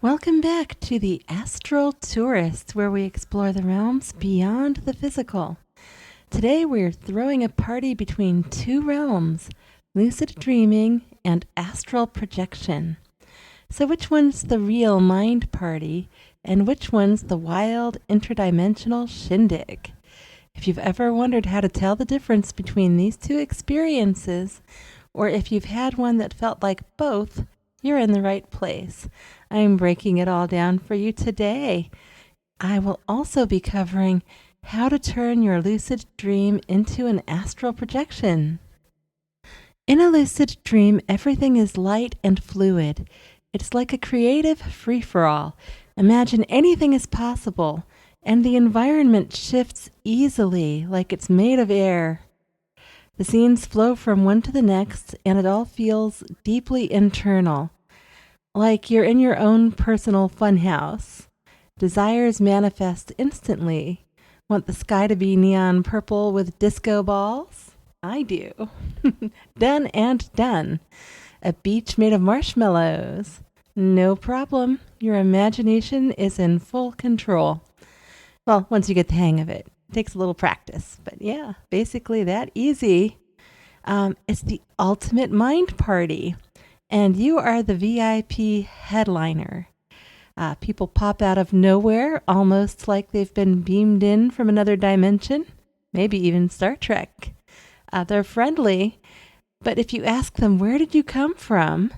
Welcome back to the Astral Tourist, where we explore the realms beyond the physical. Today we're throwing a party between two realms, lucid dreaming and astral projection. So which one's the real mind party, and which one's the wild interdimensional shindig? If you've ever wondered how to tell the difference between these two experiences, or if you've had one that felt like both, you're in the right place. I'm breaking it all down for you today. I will also be covering how to turn your lucid dream into an astral projection. In a lucid dream, everything is light and fluid. It's like a creative free-for-all. Imagine anything is possible, and the environment shifts easily like it's made of air. The scenes flow from one to the next, and it all feels deeply internal, like you're in your own personal funhouse. Desires manifest instantly. Want the sky to be neon purple with disco balls? I do. Done and done. A beach made of marshmallows? No problem. Your imagination is in full control. Well, once you get the hang of it. It takes a little practice, but yeah, basically that easy. It's the ultimate mind party, and you are the VIP headliner. People pop out of nowhere, almost like they've been beamed in from another dimension, maybe even Star Trek. They're friendly, but if you ask them, where did you come from?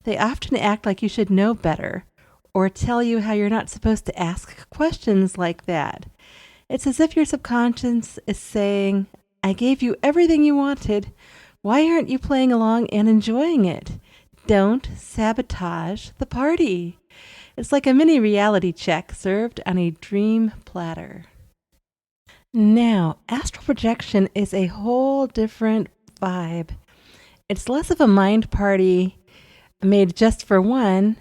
They often act like you should know better, or tell you how you're not supposed to ask questions like that. It's as if your subconscious is saying, I gave you everything you wanted. Why aren't you playing along and enjoying it? Don't sabotage the party. It's like a mini reality check served on a dream platter. Now, astral projection is a whole different vibe. It's less of a mind party made just for one,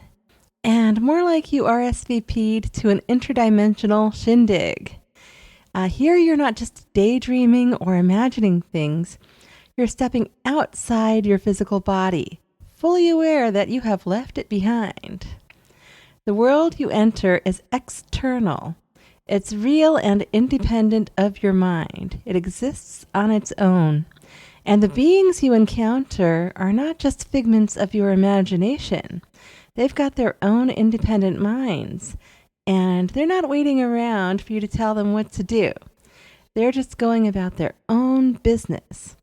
and more like you RSVP'd to an interdimensional shindig. Here you're not just daydreaming or imagining things. You're stepping outside your physical body, fully aware that you have left it behind. The world you enter is external. It's real and independent of your mind. It exists on its own. And the beings you encounter are not just figments of your imagination. They've got their own independent minds. And they're not waiting around for you to tell them what to do. They're just going about their own business.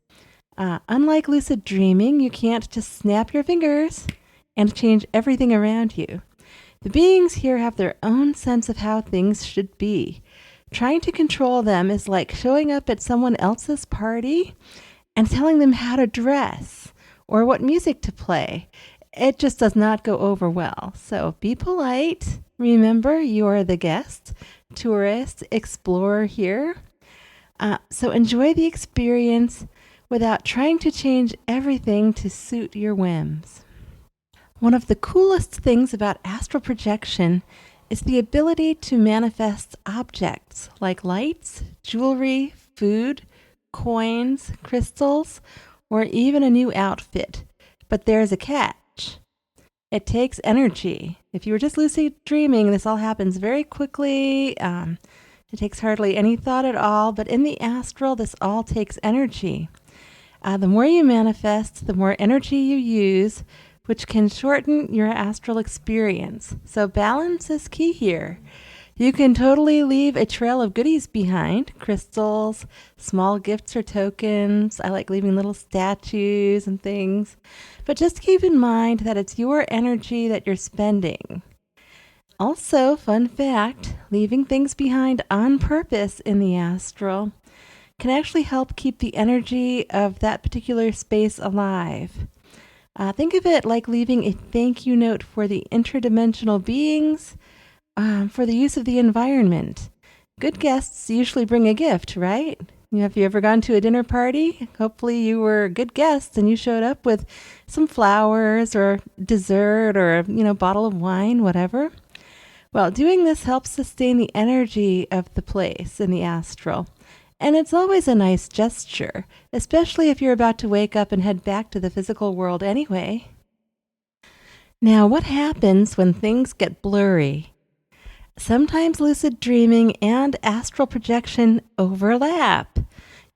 Unlike lucid dreaming, you can't just snap your fingers and change everything around you. The beings here have their own sense of how things should be. Trying to control them is like showing up at someone else's party and telling them how to dress or what music to play. It just does not go over well. So be polite. Remember, you are the guest, tourist, explorer here. So enjoy the experience without trying to change everything to suit your whims. One of the coolest things about astral projection is the ability to manifest objects like lights, jewelry, food, coins, crystals, or even a new outfit. But there's a catch. It takes energy. If you were just lucid dreaming, this all happens very quickly. It takes hardly any thought at all, but in the astral, this all takes energy. The more you manifest, the more energy you use, which can shorten your astral experience. So balance is key here. You can totally leave a trail of goodies behind, crystals, small gifts or tokens. I like leaving little statues and things. But just keep in mind that it's your energy that you're spending. Also, fun fact, leaving things behind on purpose in the astral can actually help keep the energy of that particular space alive. Think of it like leaving a thank you note for the interdimensional beings, for the use of the environment. Good guests usually bring a gift, right? Have you ever gone to a dinner party? Hopefully you were a good guest and you showed up with some flowers or dessert or a bottle of wine, whatever. Well, doing this helps sustain the energy of the place in the astral. And it's always a nice gesture, especially if you're about to wake up and head back to the physical world anyway. Now, what happens when things get blurry? Sometimes lucid dreaming and astral projection overlap.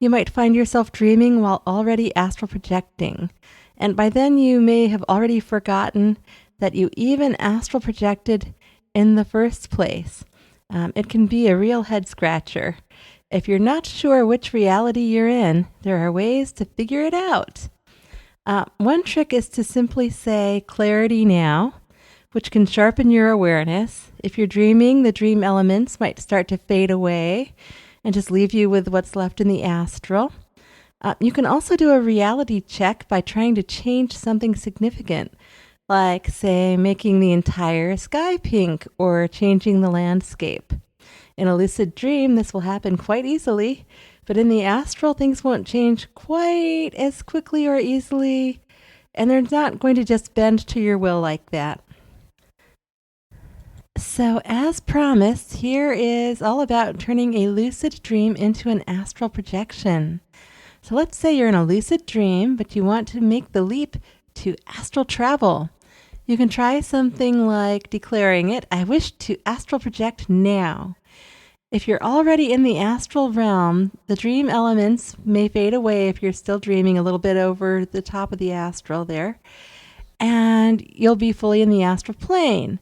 You might find yourself dreaming while already astral projecting, and by then you may have already forgotten that you even astral projected in the first place. It can be a real head scratcher. If you're not sure which reality you're in, there are ways to figure it out. One trick is to simply say clarity now, which can sharpen your awareness. If you're dreaming, the dream elements might start to fade away and just leave you with what's left in the astral. You can also do a reality check by trying to change something significant, like, say, making the entire sky pink or changing the landscape. In a lucid dream, this will happen quite easily, but in the astral, things won't change quite as quickly or easily, and they're not going to just bend to your will like that. So, as promised, here is all about turning a lucid dream into an astral projection. So let's say you're in a lucid dream, but you want to make the leap to astral travel. You can try something like declaring it, I wish to astral project now. If you're already in the astral realm, the dream elements may fade away if you're still dreaming a little bit over the top of the astral there, and you'll be fully in the astral plane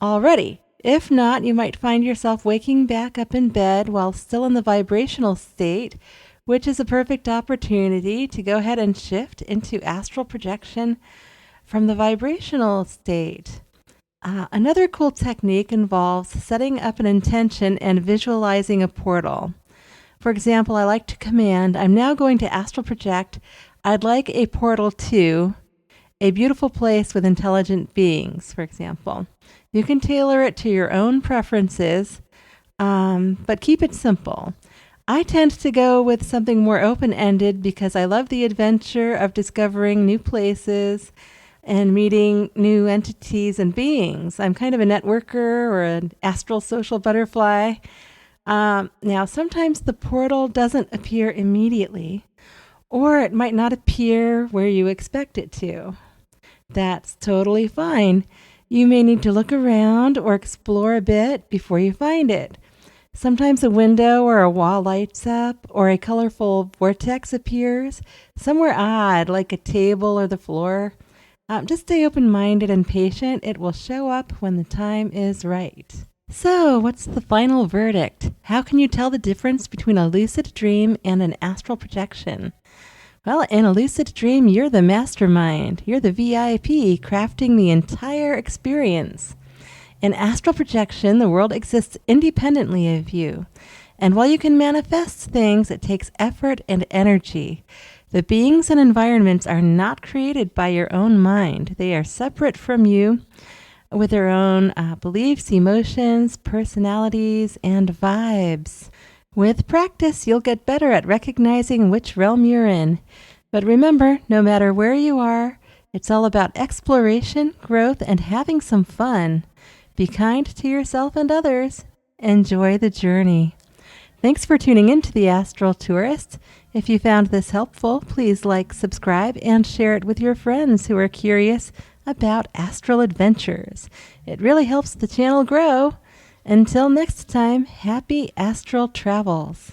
already. If not, you might find yourself waking back up in bed while still in the vibrational state, which is a perfect opportunity to go ahead and shift into astral projection from the vibrational state. Another cool technique involves setting up an intention and visualizing a portal. For example, I like to command, I'm now going to astral project, I'd like a portal to a beautiful place with intelligent beings, for example. You can tailor it to your own preferences, but keep it simple. I tend to go with something more open-ended because I love the adventure of discovering new places and meeting new entities and beings. I'm kind of a networker or an astral social butterfly. Now, sometimes the portal doesn't appear immediately, or it might not appear where you expect it to. That's totally fine. You may need to look around or explore a bit before you find it. Sometimes a window or a wall lights up, or a colorful vortex appears somewhere odd, like a table or the floor. Just stay open-minded and patient. It will show up when the time is right. So, what's the final verdict? How can you tell the difference between a lucid dream and an astral projection? Well, in a lucid dream, you're the mastermind. You're the VIP crafting the entire experience. In astral projection, the world exists independently of you. And while you can manifest things, it takes effort and energy. The beings and environments are not created by your own mind. They are separate from you with their own beliefs, emotions, personalities, and vibes. With practice, you'll get better at recognizing which realm you're in. But remember, no matter where you are, it's all about exploration, growth, and having some fun. Be kind to yourself and others. Enjoy the journey. Thanks for tuning in to the Astral Tourist. If you found this helpful, please like, subscribe, and share it with your friends who are curious about astral adventures. It really helps the channel grow. Until next time, happy astral travels.